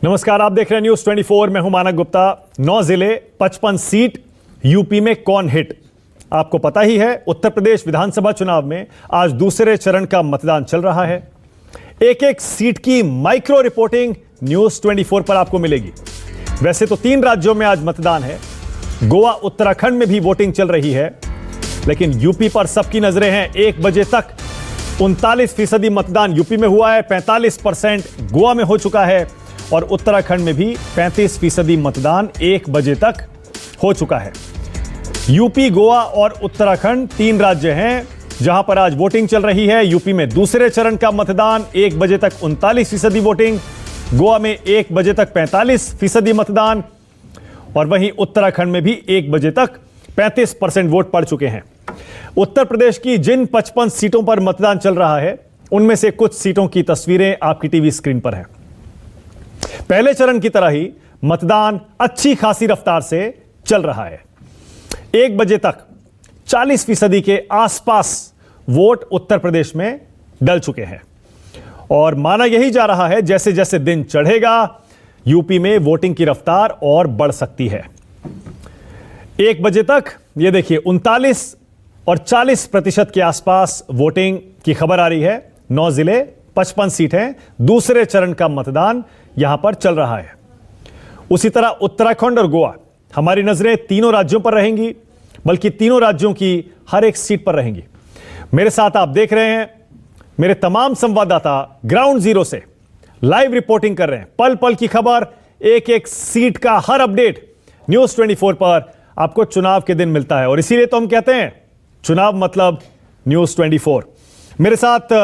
नमस्कार, आप देख रहे हैं न्यूज 24। मैं हूं मानक गुप्ता। 9 जिले 55 सीट, यूपी में कौन हिट? आपको पता ही है, उत्तर प्रदेश विधानसभा चुनाव में आज दूसरे चरण का मतदान चल रहा है। एक एक सीट की माइक्रो रिपोर्टिंग न्यूज 24 पर आपको मिलेगी। वैसे तो 3 राज्यों में आज मतदान है। गोवा, उत्तराखंड में भी वोटिंग चल रही है, लेकिन यूपी पर सबकी नजरें हैं। 1 बजे तक 39% मतदान यूपी में हुआ है, 45% गोवा में हो चुका है और उत्तराखंड में भी 35% मतदान 1 बजे तक हो चुका है। यूपी, गोवा और उत्तराखंड 3 राज्य हैं जहां पर आज वोटिंग चल रही है। यूपी में दूसरे चरण का मतदान, 1 बजे तक 39% वोटिंग, गोवा में 1 बजे तक 45% मतदान और वहीं उत्तराखंड में भी 1 बजे तक 35% वोट पड़ चुके हैं। उत्तर प्रदेश की जिन 55 सीटों पर मतदान चल रहा है, उनमें से कुछ सीटों की तस्वीरें आपकी टीवी स्क्रीन पर हैं। पहले चरण की तरह ही मतदान अच्छी खासी रफ्तार से चल रहा है। 1 बजे तक 40% के आसपास वोट उत्तर प्रदेश में डल चुके हैं और माना यही जा रहा है जैसे जैसे दिन चढ़ेगा, यूपी में वोटिंग की रफ्तार और बढ़ सकती है। 1 बजे तक ये देखिए 39 और 40% के आसपास वोटिंग की खबर आ रही है। 9 जिले 55 सीट हैं, दूसरे चरण का मतदान यहां पर चल रहा है। उसी तरह उत्तराखंड और गोवा, हमारी नजरें तीनों राज्यों पर रहेंगी, बल्कि तीनों राज्यों की हर एक सीट पर रहेंगी। मेरे साथ आप देख रहे हैं, मेरे तमाम संवाददाता ग्राउंड जीरो से लाइव रिपोर्टिंग कर रहे हैं। पल पल की खबर, एक एक सीट का हर अपडेट न्यूज 24 पर आपको चुनाव के दिन मिलता है और इसीलिए तो हम कहते हैं चुनाव मतलब न्यूज 24। मेरे साथ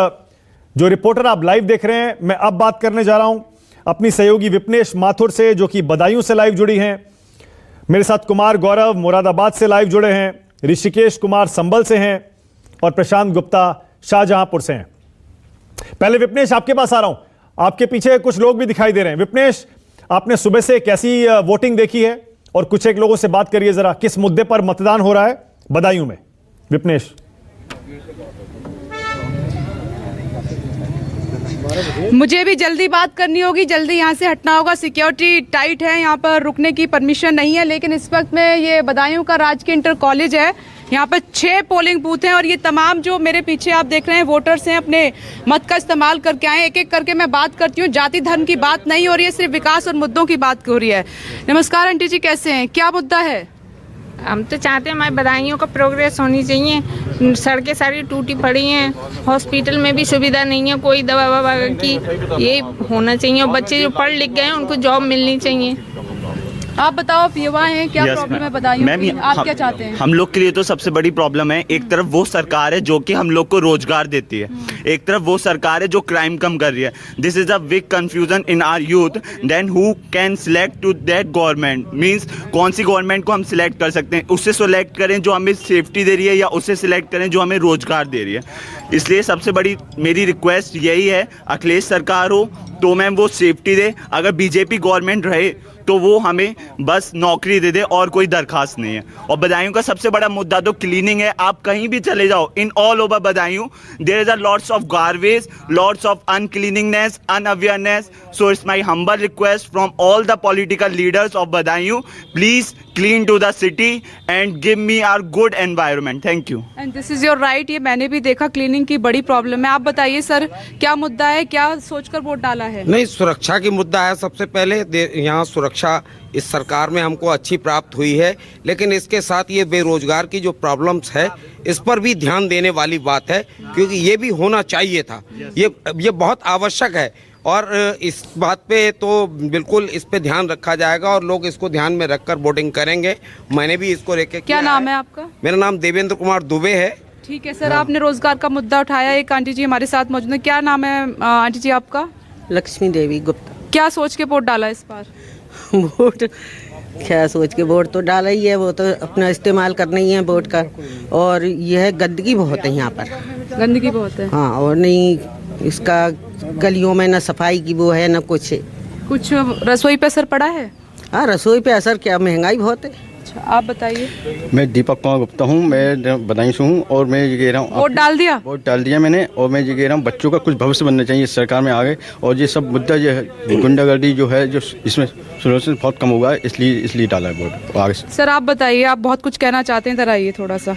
जो रिपोर्टर आप लाइव देख रहे हैं, मैं अब बात करने जा रहा हूं अपनी सहयोगी विपनेश माथुर से, जो कि बदायूं से लाइव जुड़ी हैं। मेरे साथ कुमार गौरव मुरादाबाद से लाइव जुड़े हैं, ऋषिकेश कुमार संबल से हैं और प्रशांत गुप्ता शाहजहांपुर से हैं। पहले विपनेश आपके पास आ रहा हूं, आपके पीछे कुछ लोग भी दिखाई दे रहे हैं। विपनेश, आपने सुबह से कैसी वोटिंग देखी है और कुछ एक लोगों से बात करिए जरा, किस मुद्दे पर मतदान हो रहा है बदायूं में? विपनेश, मुझे भी जल्दी बात करनी होगी, जल्दी यहाँ से हटना होगा। सिक्योरिटी टाइट है, यहाँ पर रुकने की परमिशन नहीं है। लेकिन इस वक्त में ये बदायूं का राजकीय इंटर कॉलेज है, यहाँ पर 6 पोलिंग बूथ हैं और ये तमाम जो मेरे पीछे आप देख रहे हैं वोटर्स हैं, अपने मत का इस्तेमाल करके आए। एक एक करके मैं बात करती हूँ। जाति धर्म की बात नहीं हो रही है, सिर्फ विकास और मुद्दों की बात हो रही है। नमस्कार आंटी जी, कैसे हैं? क्या मुद्दा है? हम तो चाहते हैं हमारी बदायूं का प्रोग्रेस होनी चाहिए। सड़कें सारी टूटी पड़ी हैं, हॉस्पिटल में भी सुविधा नहीं है, कोई दवा ववा की, ये होना चाहिए। और बच्चे जो पढ़ लिख गए हैं उनको जॉब मिलनी चाहिए। आप बताओ, आप युवा हैं, क्या प्रॉब्लम है बदायूं की? आप क्या चाहते हैं? हम लोग के लिए तो सबसे बड़ी प्रॉब्लम है, एक तरफ वो सरकार है जो कि हम लोग को रोजगार देती है, एक तरफ वो सरकार है जो क्राइम कम कर रही है। This is a big confusion in our youth. Then who can select to that government, means कौन सी गवर्नमेंट को हम सिलेक्ट कर सकते हैं? उससे सिलेक्ट करें जो हमें सेफ्टी दे रही है, या उससे सिलेक्ट करें जो हमें रोजगार दे रही है? इसलिए सबसे बड़ी मेरी रिक्वेस्ट यही है, अखिलेश सरकार हो तो मैम वो सेफ्टी दे, अगर बीजेपी गवर्नमेंट रहे तो वो हमें बस नौकरी दे दे और कोई दरखास्त नहीं है। और बदायूं का सबसे बड़ा मुद्दा तो क्लीनिंग है। आप कहीं भी चले जाओ, in all over Badaun there is a lots of garbage, lots of uncleaningness, unawareness. So it's my humble request from all the political leaders of Badaun, please clean to the city and give me our good environment. Thank you. And this is your right. ये मैंने भी देखा, cleaning की बड़ी problem है। आप बताइए sir, क्या मुद्दा है, क्या सोचकर वोट डाला है? नहीं, सुरक्षा की मुद्दा है सबसे पहले। यहाँ सुरक्षा इस सरकार में हमको अच्छी प्राप्त हुई है, लेकिन इसके साथ ये बेरोजगार की जो प्रॉब्लम्स है, इस पर भी ध्यान देने वाली बात है, क्योंकि ये भी होना चाहिए था। ये बहुत आवश्यक है और इस बात पे तो बिल्कुल इस पे ध्यान रखा जाएगा और लोग इसको ध्यान में रखकर वोटिंग करेंगे। मैंने भी इसको लेके क्या नाम है आपका? मेरा नाम देवेंद्र कुमार दुबे है। ठीक है सर, आपने रोजगार का मुद्दा उठाया। एक आंटी जी हमारे साथ मौजूद है। क्या नाम है आंटी जी आपका? लक्ष्मी देवी गुप्ता। क्या सोच के वोट डाला इस बार? वोट क्या सोच के वोट तो डाला ही है, वो तो अपना इस्तेमाल करना ही है वोट का। और यह गंदगी बहुत है यहाँ पर, गंदगी बहुत है। हाँ, और नहीं इसका गलियों में ना सफाई की वो है ना कुछ रसोई पे असर पड़ा है? हाँ, रसोई पे असर क्या, महंगाई बहुत है। अच्छा, आप बताइए। मैं दीपक कुमार गुप्ता हूँ, मैं बदायूं से हूँ और मैं ये कह रहा हूँ वोट डाल दिया? वोट डाल दिया मैंने, और मैं ये कह रहा हूँ बच्चों का कुछ भविष्य बनना चाहिए इस सरकार में आगे, और ये सब मुद्दा जो है गुंडागर्दी जो है जो इसमें सोल्यूशन बहुत कम होगा, इसलिए डाला है वोट आगे। सर आप बताइए, आप बहुत कुछ कहना चाहते हैं, इधर आइए थोड़ा सा।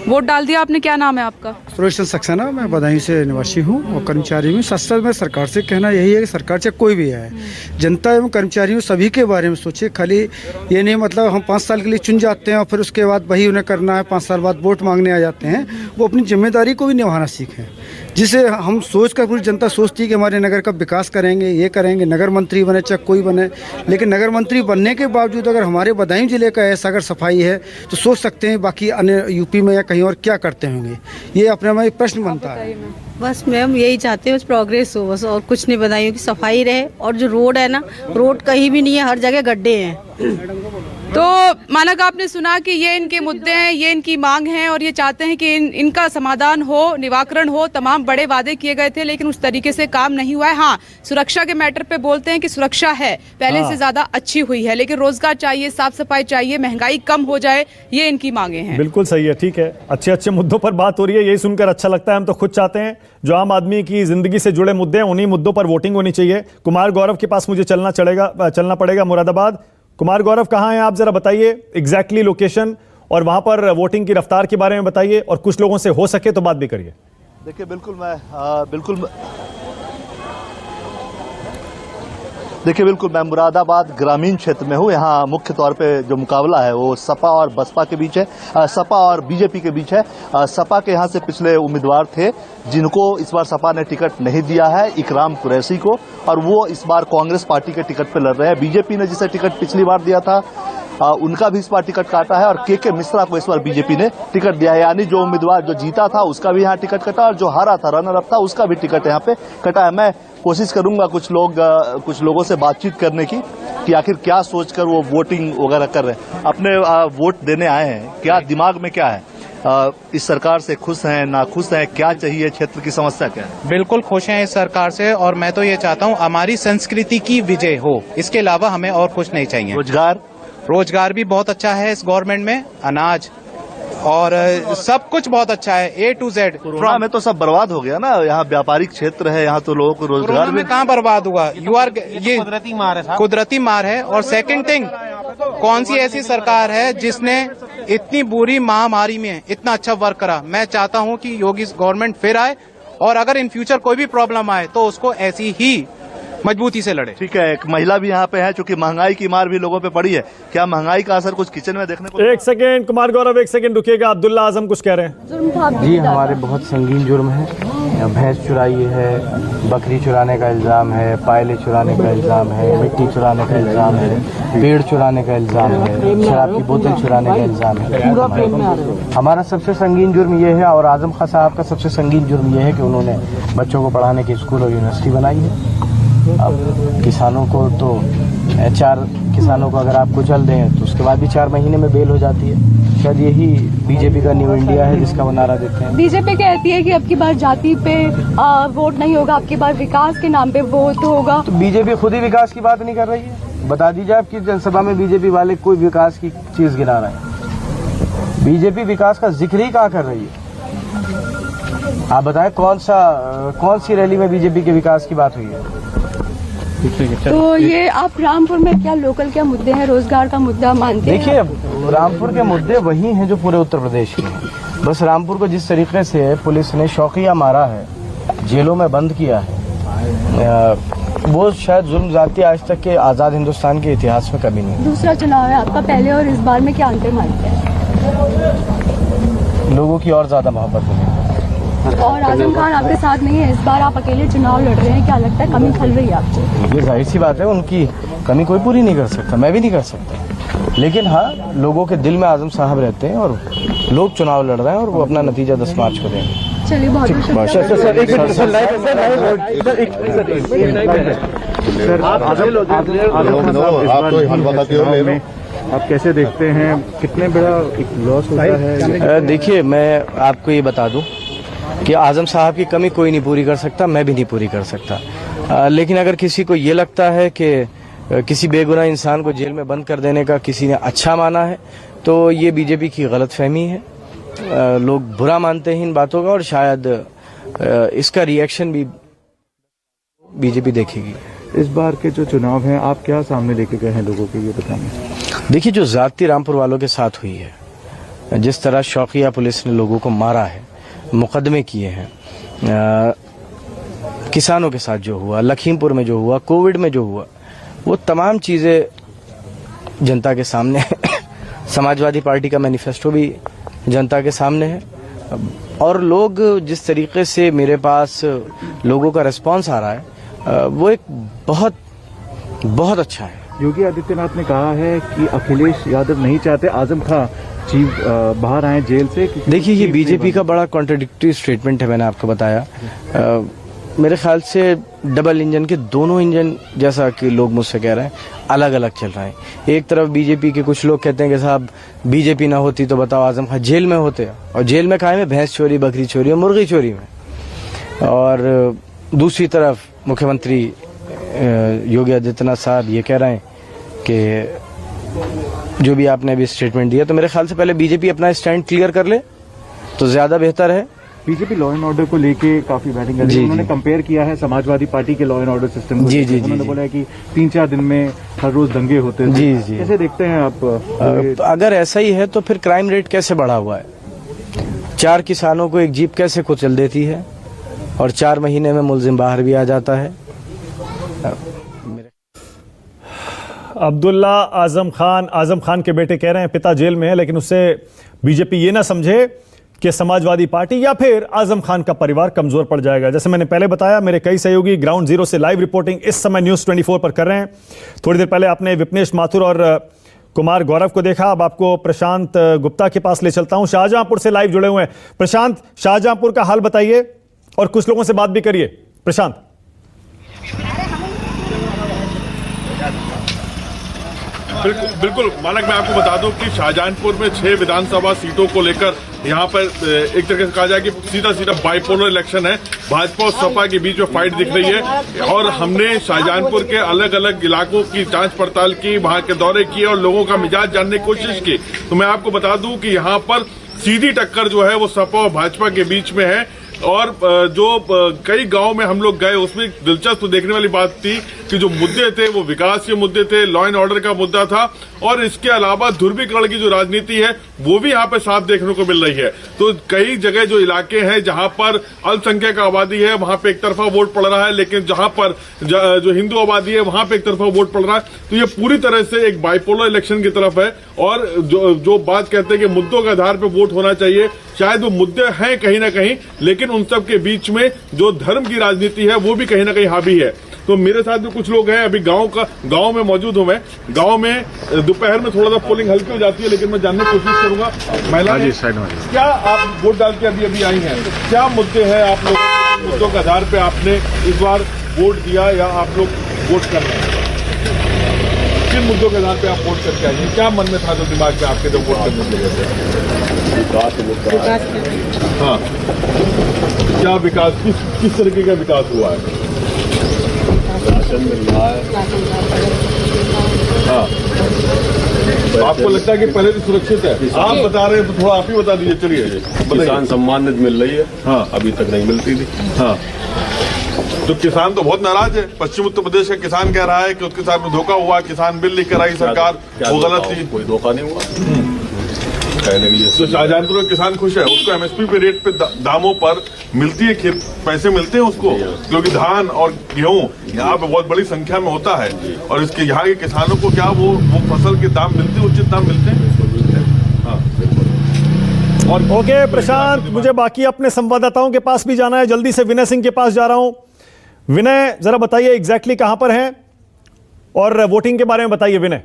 वोट डाल दिया आपने, क्या नाम है आपका? सुरेश सक्सेना, मैं बदायूं से निवासी हूँ और कर्मचारी हूँ। सच में सरकार से कहना यही है कि सरकार चाहे कोई भी है, जनता एवं कर्मचारियों सभी के बारे में सोचे। खाली ये नहीं मतलब हम 5 साल के लिए चुन जाते हैं और फिर उसके बाद वही उन्हें करना है, 5 साल बाद वोट मांगने आ जाते हैं। वो अपनी जिम्मेदारी को भी निभाना सीखें, जिसे हम सोच कर पूरी जनता सोचती है कि हमारे नगर का विकास करेंगे, ये करेंगे, नगर मंत्री बने चाहे कोई बने। लेकिन नगर मंत्री बनने के बावजूद अगर हमारे बदायूं जिले का ऐसा अगर सफाई है तो सोच सकते हैं बाकी अन्य यूपी में या कहीं और क्या करते होंगे। ये अपने में एक प्रश्न बनता है। बस मैम यही चाहते हैं, बस प्रोग्रेस हो, बस और कुछ नहीं। बदायूं की सफाई रहे, और जो रोड है ना, रोड कहीं भी नहीं है, हर जगह गड्ढे हैं। तो मानक आपने सुना कि ये इनके मुद्दे हैं, ये इनकी मांग है, और ये चाहते हैं कि इनका समाधान हो, निवारण हो। तमाम बड़े वादे किए गए थे लेकिन उस तरीके से काम नहीं हुआ है। हाँ, सुरक्षा के मैटर पे बोलते हैं कि सुरक्षा है, पहले से ज्यादा अच्छी हुई है, लेकिन रोजगार चाहिए, साफ सफाई चाहिए, महंगाई कम हो जाए, ये इनकी मांगे हैं। बिल्कुल सही है, ठीक है, अच्छे अच्छे मुद्दों पर बात हो रही है, यही सुनकर अच्छा लगता है। हम तो खुद चाहते हैं जो आम आदमी की जिंदगी से जुड़े मुद्दे हैं उन्हीं मुद्दों पर वोटिंग होनी चाहिए। कुमार गौरव के पास मुझे चलना पड़ेगा, मुरादाबाद। कुमार गौरव कहाँ हैं आप, जरा बताइए एग्जैक्टली लोकेशन, और वहां पर वोटिंग की रफ्तार के बारे में बताइए, और कुछ लोगों से हो सके तो बात भी करिए। देखिए बिल्कुल मैं मुरादाबाद ग्रामीण क्षेत्र में हूँ। यहाँ मुख्य तौर पे जो मुकाबला है वो सपा और बसपा के बीच है, सपा और बीजेपी के बीच है। सपा के यहाँ से पिछले उम्मीदवार थे जिनको इस बार सपा ने टिकट नहीं दिया है, इकराम कुरैशी को, और वो इस बार कांग्रेस पार्टी के टिकट पे लड़ रहे हैं। बीजेपी ने जिसे टिकट पिछली बार दिया था उनका भी इस बार टिकट काटा है, और के मिश्रा को इस बार बीजेपी ने टिकट दिया है। यानी जो उम्मीदवार जो जीता था उसका भी यहाँ टिकट कटा, और जो हारा था, रनर अप था, उसका भी टिकट यहाँ पे कटा है। मैं कोशिश करूंगा कुछ लोगों से बातचीत करने की कि आखिर क्या सोचकर वो वोटिंग वगैरह कर रहे हैं, अपने वोट देने आए हैं, क्या दिमाग में क्या है, इस सरकार से खुश हैं, नाखुश हैं, क्या चाहिए, क्षेत्र की समस्या क्या है? बिल्कुल खुश हैं इस सरकार से, और मैं तो ये चाहता हूँ हमारी संस्कृति की विजय हो, इसके अलावा हमें और कुछ नहीं चाहिए। रोजगार भी बहुत अच्छा है इस गवर्नमेंट में, अनाज और सब कुछ बहुत अच्छा है, A to Z। कोरोना में तो सब बर्बाद हो गया ना, यहाँ व्यापारिक क्षेत्र है, यहाँ तो लोगों को रोजगार में कहाँ बर्बाद हुआ, ये कुदरती मार है। और सेकंड थिंग, कौन सी ऐसी सरकार है जिसने इतनी बुरी महामारी में इतना अच्छा वर्क करा। मैं चाहता हूँ कि योगी गवर्नमेंट फिर आए, और अगर इन फ्यूचर कोई भी प्रॉब्लम आए तो उसको ऐसी ही मजबूती से लड़े। ठीक है, एक महिला भी यहाँ पे है, चूंकि महंगाई की मार भी लोगों पे पड़ी है, क्या महंगाई का असर कुछ किचन में देखने को? एक सेकेंड कुमार गौरव, एक सेकेंड रुकिएगा। अब्दुल्ला आजम कुछ कह रहे हैं। जी, हमारे बहुत संगीन जुर्म है, भैंस चुराई है, बकरी चुराने का इल्जाम है, पायले चुराने का इल्जाम है, मिट्टी चुराने का इल्जाम है, पेड़ चुराने का इल्जाम है, शराब की बोतल चुराने का इल्जाम है। हमारा सबसे संगीन जुर्म ये है, और आजम खां साहब का सबसे संगीन जुर्म ये है कि उन्होंने बच्चों को पढ़ाने के स्कूल और यूनिवर्सिटी बनाई है। अब किसानों को तो 4 किसानों को अगर आप कुचल दें तो उसके बाद भी 4 महीने में बेल हो जाती है। शायद यही बीजेपी का न्यू इंडिया है जिसका वो नारा देते हैं। बीजेपी कहती है कि अब की बार जाति पे वोट नहीं होगा, अब की बार विकास के नाम पे वोट होगा। तो बीजेपी खुद ही विकास की बात नहीं कर रही है। बता दीजिए आपकी जनसभा में बीजेपी वाले कोई विकास की चीज गिना रहा है? बीजेपी विकास का जिक्र ही कहाँ कर रही है? आप बताएं कौन सी रैली में बीजेपी के विकास की बात हुई है? तो ये आप रामपुर में क्या लोकल क्या मुद्दे हैं, रोजगार का मुद्दा मानते हैं? देखिए, रामपुर के मुद्दे वही हैं जो पूरे उत्तर प्रदेश के हैं। बस रामपुर को जिस तरीके से पुलिस ने शौकिया मारा है, जेलों में बंद किया है, वो शायद जुल्म जाती आज तक के आज़ाद हिंदुस्तान के इतिहास में कभी नहीं। दूसरा चुनाव है आपका, पहले और इस बार में क्या अंतर मानते हैं? लोगों की और ज्यादा मोहब्बत मिलेगी। और आजम खान आपके साथ नहीं है, इस बार आप अकेले चुनाव लड़ रहे हैं, क्या लगता है कमी खल रही है आपको? ये जाहिर सी बात है, उनकी कमी कोई पूरी नहीं कर सकता, मैं भी नहीं कर सकता। लेकिन हाँ, लोगों के दिल में आजम साहब रहते हैं और लोग चुनाव लड़ रहे हैं, और वो अपना नतीजा 10 मार्च को देंगे। चलिए, बहुत आप कैसे देखते हैं, कितने बड़ा लॉस होता है? देखिए, मैं आपको ये बता दूं कि आजम साहब की कमी कोई नहीं पूरी कर सकता, मैं भी नहीं पूरी कर सकता। लेकिन अगर किसी को ये लगता है कि किसी बेगुनाह इंसान को जेल में बंद कर देने का किसी ने अच्छा माना है, तो ये बीजेपी की गलतफहमी है। लोग बुरा मानते हैं इन बातों का और शायद इसका रिएक्शन भी बीजेपी देखेगी। इस बार के जो चुनाव हैं आप क्या सामने लेके गए हैं लोगों के, ये बताएं। देखिए, जो ज्यादती रामपुर वालों के साथ हुई है, जिस तरह शौकिया पुलिस ने लोगों को मारा है, मुकदमे किए हैं, किसानों के साथ जो हुआ, लखीमपुर में जो हुआ, कोविड में जो हुआ, वो तमाम चीजें जनता के सामने है। समाजवादी पार्टी का मैनिफेस्टो भी जनता के सामने है और लोग जिस तरीके से मेरे पास लोगों का रिस्पांस आ रहा है वो एक बहुत बहुत अच्छा है। योगी आदित्यनाथ ने कहा है कि अखिलेश यादव नहीं चाहते आजम खां चीफ बाहर आए जेल से। देखिए, ये बीजेपी का बड़ा कॉन्ट्रडिक्टरी स्टेटमेंट है। मैंने आपको बताया, मेरे ख्याल से डबल इंजन के दोनों इंजन, जैसा कि लोग मुझसे कह रहे हैं, अलग अलग चल रहे हैं। एक तरफ बीजेपी के कुछ लोग कहते हैं कि साहब बीजेपी ना होती तो बताओ आजम खां जेल में होते, और जेल में काहे में भैंस चोरी, बकरी चोरी और मुर्गी चोरी में। और दूसरी तरफ मुख्यमंत्री योगी आदित्यनाथ साहब ये कह रहे हैं कि जो भी आपने अभी स्टेटमेंट दिया, तो मेरे ख्याल से पहले बीजेपी अपना स्टैंड क्लियर कर ले तो ज्यादा बेहतर है। बीजेपी लॉ एंड ऑर्डर को लेके काफी बैटिंग कर रही है। उन्होंने कंपेयर किया है समाजवादी पार्टी के लॉ एंड ऑर्डर सिस्टम को। जी, उन्होंने बोला है कि 3-4 दिन में हर रोज दंगे होते हैं। जी, कैसे देखते हैं आप? अगर ऐसा ही है तो फिर क्राइम रेट कैसे बढ़ा हुआ है? 4 किसानों को एक जीप कैसे कुचल देती है और 4 महीने में मुलजिम बाहर भी आ जाता है। अब्दुल्ला आजम खान के बेटे कह रहे हैं पिता जेल में है, लेकिन उससे बीजेपी ये ना समझे कि समाजवादी पार्टी या फिर आजम खान का परिवार कमजोर पड़ जाएगा। जैसे मैंने पहले बताया, मेरे कई सहयोगी ग्राउंड जीरो से लाइव रिपोर्टिंग इस समय न्यूज़ 24 पर कर रहे हैं। थोड़ी देर पहले आपने विपनेश माथुर और कुमार गौरव को देखा। अब आपको प्रशांत गुप्ता के पास ले चलता हूं, शाहजहांपुर से लाइव जुड़े हुए हैं। प्रशांत, शाहजहांपुर का हाल बताइए और कुछ लोगों से बात भी करिए। प्रशांत। बिल्कुल मानक, मैं आपको बता दूं कि शाहजहांपुर में 6 विधानसभा सीटों को लेकर यहाँ पर एक तरीके से कहा जाए कि सीधा बाइपोलर इलेक्शन है। भाजपा और सपा के बीच में फाइट दिख रही है और हमने शाहजहांपुर के अलग अलग इलाकों की जांच पड़ताल की, वहां के दौरे किए और लोगों का मिजाज जानने की कोशिश की। तो मैं आपको बता दूं कि यहाँ पर सीधी टक्कर जो है वो सपा और भाजपा के बीच में है। और जो कई गांव में हम लोग गए, उसमें दिलचस्प देखने वाली बात थी कि जो मुद्दे थे वो विकास के मुद्दे थे, लॉ एंड ऑर्डर का मुद्दा था और इसके अलावा ध्रुवीकरण की जो राजनीति है वो भी यहाँ पे साफ देखने को मिल रही है। तो कई जगह जो इलाके हैं जहाँ पर अल्पसंख्यक आबादी है वहां पे एक तरफा वोट पड़ रहा है, लेकिन जहाँ पर जो हिंदू आबादी है वहां पे एक तरफा वोट पड़ रहा है। तो ये पूरी तरह से एक बाइपोलर इलेक्शन की तरफ है। और जो बात कहते हैं कि मुद्दों के आधार पर वोट होना चाहिए, शायद वो मुद्दे हैं कहीं ना कहीं, लेकिन उन सब के बीच में जो धर्म की राजनीति है वो भी कहीं ना कहीं हावी है। तो मेरे साथ भी कुछ लोग हैं, अभी गांव में मौजूद हूं मैं। गांव में दोपहर में थोड़ा सा पोलिंग हल्की हो जाती है, लेकिन मैं जानने की कोशिश करूंगा महिला क्या आप वोट डाल के अभी आई हैं, क्या मुद्दे हैं आप लोगों के? मुद्दों के आधार पे आपने इस बार वोट दिया या आप लोग वोट कर रहे हैं? किन मुद्दों के आधार पे आप वोट करके आए? क्या मन में था जो दिमाग में आपके जब वोट करने लगे थे? विकास। हाँ, क्या विकास, किस तरीके का विकास हुआ है? राशन मिल रहा है। हाँ, आपको लगता है कि पहले तो सुरक्षित है? आप बता रहे हैं तो थोड़ा आप ही बता दीजिए। चलिए, किसान सम्मान निधि मिल रही है। हाँ, अभी तक नहीं मिलती थी। हाँ, तो किसान तो बहुत नाराज है। पश्चिम उत्तर प्रदेश का किसान कह रहा है कि उसके साथ में धोखा हुआ, किसान बिल लेकर आई सरकार, वो गलत थी। कोई धोखा नहीं हुआ कहने के लिए। तो शाहजहांपुर में किसान खुश है, उसको एमएसपी पे रेट पे दामों पर मिलती है, पैसे मिलते हैं उसको, क्योंकि धान और गेहूं यहाँ पे बहुत बड़ी संख्या में होता है। और इसके यहाँ के किसानों को क्या वो फसल के दाम मिलते हैं, उचित दाम मिलते हैं? और ओके प्रशांत, मुझे बाकी अपने संवाददाताओं के पास भी जाना है, जल्दी से विनय सिंह के पास जा रहा हूं। विनय, जरा बताइए एग्जैक्टली कहां पर हैं और वोटिंग के बारे में बताइए विनय।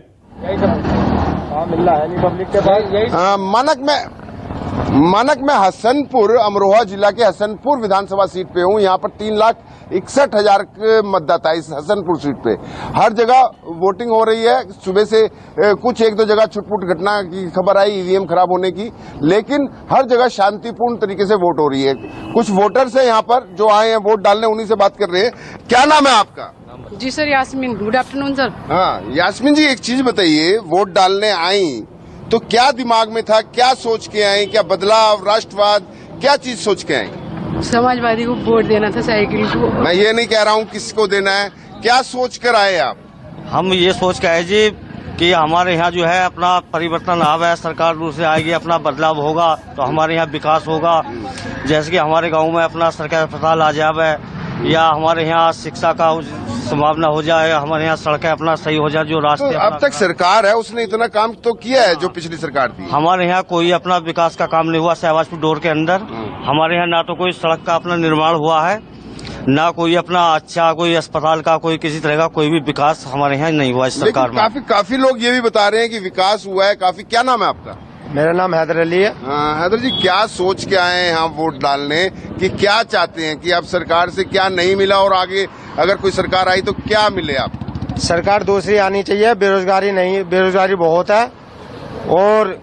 मानक में हसनपुर, अमरोहा जिला के हसनपुर विधानसभा सीट पे हूँ। यहाँ पर 3,61,000 मतदाता इस हसनपुर सीट पे। हर जगह वोटिंग हो रही है। सुबह से कुछ 1-2 जगह छुटपुट घटना की खबर आई ईवीएम खराब होने की, लेकिन हर जगह शांतिपूर्ण तरीके से वोट हो रही है। कुछ वोटर्स हैं यहाँ पर जो आए हैं वोट डालने, उन्हीं से बात कर रहे हैं। क्या नाम है आपका? जी sir, Yasmin. Good afternoon sir. हाँ यास्मीन जी, एक चीज बताइए, वोट डालने आई तो क्या दिमाग में था, क्या सोच के आई, क्या बदलाव, राष्ट्रवाद, क्या चीज सोच के आई? समाजवादी को वोट देना था, साइकिल को। मैं ये नहीं कह रहा हूँ किसको देना है, क्या सोच कर आए आप? हम ये सोच के आए जी कि हमारे यहाँ जो है अपना परिवर्तन आवे, सरकार दूर से आएगी, अपना बदलाव होगा तो हमारे यहाँ विकास होगा। जैसे कि हमारे गांव में अपना सरकारी अस्पताल आ जावे, या हमारे यहाँ शिक्षा का संभावना हो जाए, हमारे यहाँ सड़कें अपना सही हो जाए, जो रास्ते तो अब तक सरकार है उसने इतना काम तो किया है जो पिछली सरकार थी। हमारे यहाँ कोई अपना विकास का काम नहीं हुआ। सहवाजपुर डोर के अंदर हमारे यहाँ ना तो कोई सड़क का अपना निर्माण हुआ है, ना कोई अपना अच्छा कोई अस्पताल का कोई किसी तरह का कोई भी विकास हमारे यहाँ नहीं हुआ इस सरकार में। काफी लोग ये भी बता रहे हैं कि विकास हुआ है काफी। क्या नाम है आपका? मेरा नाम हैदर अली है। हैदर जी, क्या सोच के आए हैं यहाँ वोट डालने, कि क्या चाहते हैं कि अब सरकार से क्या नहीं मिला और आगे अगर कोई सरकार आई तो क्या मिले आप? सरकार दूसरी आनी चाहिए। बेरोजगारी नहीं, बेरोजगारी बहुत है और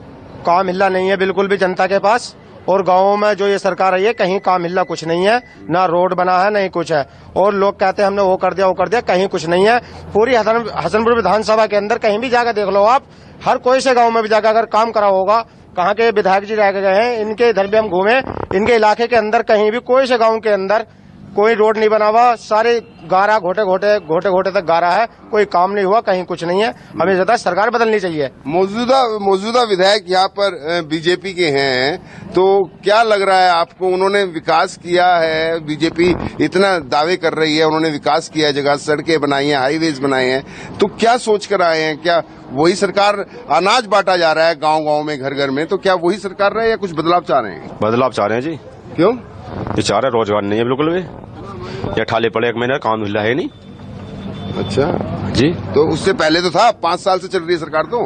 काम हिल्ला नहीं है बिल्कुल भी जनता के पास। और गाँवों में जो ये सरकार आई है कहीं काम हिल्ला कुछ नहीं है, ना रोड बना है नहीं कुछ है। और लोग कहते हैं हमने वो कर दिया, कहीं कुछ नहीं है। पूरी हसनपुर विधानसभा के अंदर कहीं भी जाकर देख लो आप, हर कोई से गांव में भी जाकर अगर काम करा होगा, कहाँ के विधायक जी रह गए हैं, इनके इधर भी हम घूमे, इनके इलाके के अंदर कहीं भी कोई से गांव के अंदर कोई रोड नहीं बना हुआ, सारे गारा घोटे तक गारा है, कोई काम नहीं हुआ, कहीं कुछ नहीं है। हमें ज्यादा सरकार बदलनी चाहिए। मौजूदा विधायक यहाँ पर बीजेपी के हैं, तो क्या लग रहा है आपको? उन्होंने विकास किया है, बीजेपी इतना दावे कर रही है, उन्होंने विकास किया है, जगह सड़कें बनाई हैं, हाईवेज बनाए हैं, तो क्या सोच कर आए हैं? क्या वही सरकार, अनाज बांटा जा रहा है गाँव में, घर घर में, तो क्या वही सरकार रहे या कुछ बदलाव चाह रहे हैं? बदलाव चाह रहे हैं जी। क्यों? ये चाह रहे रोजगार नहीं है बिल्कुल भी, या ठाले पड़े एक महीने काम मिल रहा है नहीं। अच्छा जी, तो उससे पहले तो था, 5 साल से चल रही है सरकार तो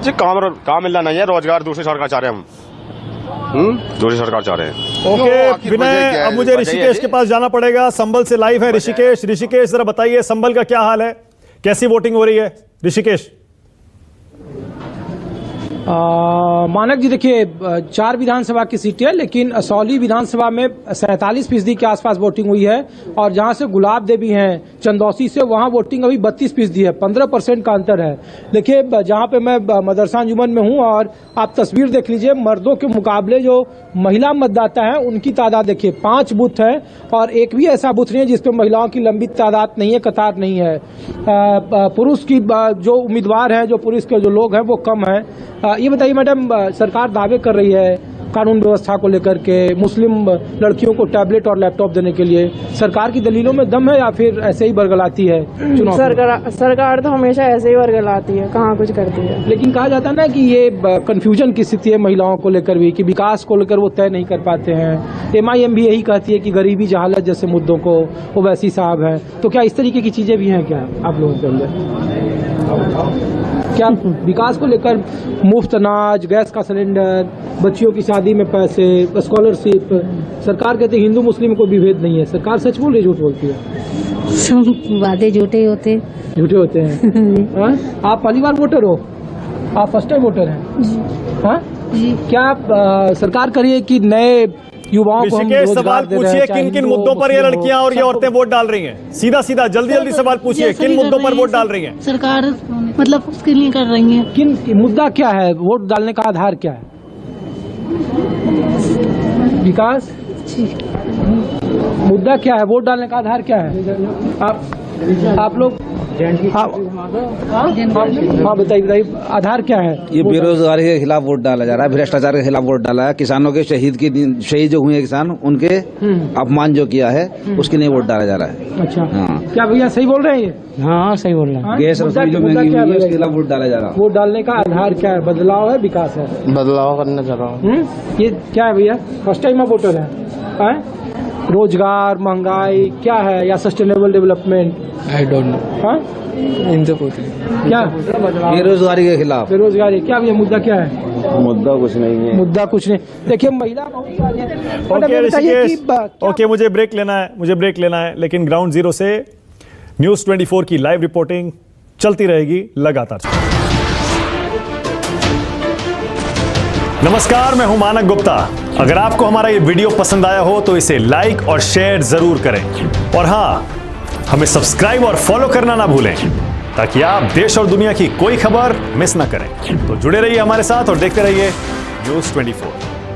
जी। काम मिलना नहीं है, रोजगार दूसरी सरकार चाह रहे हैं हम। दूसरी सरकार चाह रहे हैं। ओके विनय, अब मुझे ऋषिकेश के पास जाना पड़ेगा। संभल से लाइव है ऋषिकेश। ऋषिकेश जरा बताइए संभल का क्या हाल है, कैसी वोटिंग हो रही है ऋषिकेश? मानक जी देखिए, 4 विधानसभा की सीटें है, लेकिन असौली विधानसभा में 47% के आसपास वोटिंग हुई है। और जहां से गुलाब देवी हैं चंदौसी से, वहां वोटिंग अभी 32% है, 15% का अंतर है। देखिए जहां पे मैं मदरसा अंजुमन में हूं और आप तस्वीर देख लीजिए, मर्दों के मुकाबले जो महिला मतदाता है उनकी तादाद देखिए, 5 बूथ है और एक भी ऐसा बूथ नहीं है जिसपे महिलाओं की लंबी तादाद नहीं है, कतार नहीं है। पुरुष की जो उम्मीदवार है, जो पुरुष के जो लोग हैं वो कम है। ये बताइए मैडम, सरकार दावे कर रही है कानून व्यवस्था को लेकर के, मुस्लिम लड़कियों को टैबलेट और लैपटॉप देने के लिए, सरकार की दलीलों में दम है या फिर ऐसे ही बरगलाती है चुनाव? सरकार तो हमेशा ऐसे ही बरगलाती है, कहाँ कुछ करती है। लेकिन कहा जाता है ना कि ये कंफ्यूजन की स्थिति है महिलाओं को लेकर भी, कि विकास को लेकर वो तय नहीं कर पाते हैं। MIM भी यही कहती है कि गरीबी जहालत जैसे मुद्दों को ओवैसी साहब है। तो क्या इस तरीके की चीजें भी हैं क्या आप लोगों के अंदर? क्या विकास को लेकर मुफ्त अनाज, गैस का सिलेंडर, बच्चियों की शादी में पैसे, स्कॉलरशिप, सरकार कहते हैं हिंदू मुस्लिम को भी भेद नहीं है। सरकार सच बोल रही है, झूठ बोलती है? वादे झूठे होते हैं। आप पहली बार वोटर हो? आप फर्स्ट टाइम वोटर हैं? हाँ जी। क्या आप सरकार करिए कि नए युवाओं को सवाल पूछिए, किन किन मुद्दों पर ये लड़कियां और ये औरतें वोट डाल रही हैं? सीधा जल्दी सवाल पूछिए, किन मुद्दों पर वोट डाल रही हैं? सरकार मतलब उसके लिए कर रही है। किन मुद्दा क्या है? वोट डालने का आधार क्या है? विकास? मुद्दा क्या है? वोट डालने का आधार क्या है? आप लोग हाँ बताइए, आधार क्या है? ये बेरोजगारी के खिलाफ वोट डाला जा रहा है, भ्रष्टाचार के खिलाफ वोट डाला है, किसानों के शहीद जो हुए किसान, उनके अपमान जो किया है उसके लिए वोट डाला जा रहा है। अच्छा हाँ। क्या भैया सही बोल रहे हैं ये? हाँ सही बोल रहे हैं। गैस रसोई जो महंगी हुई है उसके खिलाफ वोट डाला जा रहा है। वोट डालने का आधार क्या है? बदलाव है, विकास है? बदलाव करना चाह रहा हूँ। ये क्या है भैया? फर्स्ट टाइम आप वोटर है? रोजगार, महंगाई क्या है, या sustainable development? I don't know. हाँ इनसे पूछ क्या? बेरोजगारी के खिलाफ। बेरोजगारी क्या भैया? मुद्दा क्या है? मुद्दा कुछ नहीं है। मुद्दा कुछ नहीं। देखिए महिला ओके, मुझे ब्रेक लेना है, लेकिन ग्राउंड जीरो से न्यूज़ 24 की लाइव रिपोर्टिंग चलती रहेगी लगातार। नमस्कार, मैं हूं मानक गुप्ता। अगर आपको हमारा ये वीडियो पसंद आया हो तो इसे लाइक और शेयर जरूर करें। और हां, हमें सब्सक्राइब और फॉलो करना ना भूलें ताकि आप देश और दुनिया की कोई खबर मिस ना करें। तो जुड़े रहिए हमारे साथ और देखते रहिए News 24।